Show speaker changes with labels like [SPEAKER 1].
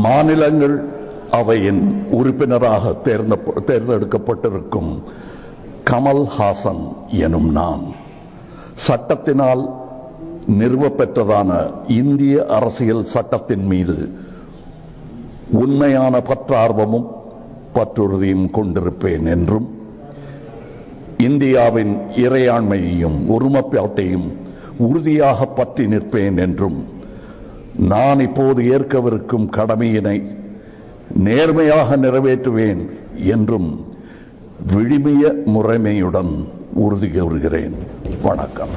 [SPEAKER 1] மாநிலங்கள் அவையின் உறுப்பினராக தேர்ந்தெடுக்கப்பட்டிருக்கும் கமல் ஹாசன் எனும் நான் சட்டத்தினால் நிறுவப்பெற்றதான இந்திய அரசியல் சட்டத்தின் மீது உண்மையான பற்றார்வமும் பற்றுறுதியும் கொண்டிருப்பேன் என்றும் இந்தியாவின் இறையாண்மையையும் ஒருமைப்பாட்டையும் உறுதியாக பற்றி நிற்பேன் என்றும் நான் இப்போது ஏற்கவிருக்கும் கடமையினை நேர்மையாக நிறைவேற்றுவேன் என்றும் விழுமிய முறைமையுடன் உறுதி கூறுகிறேன். வணக்கம்.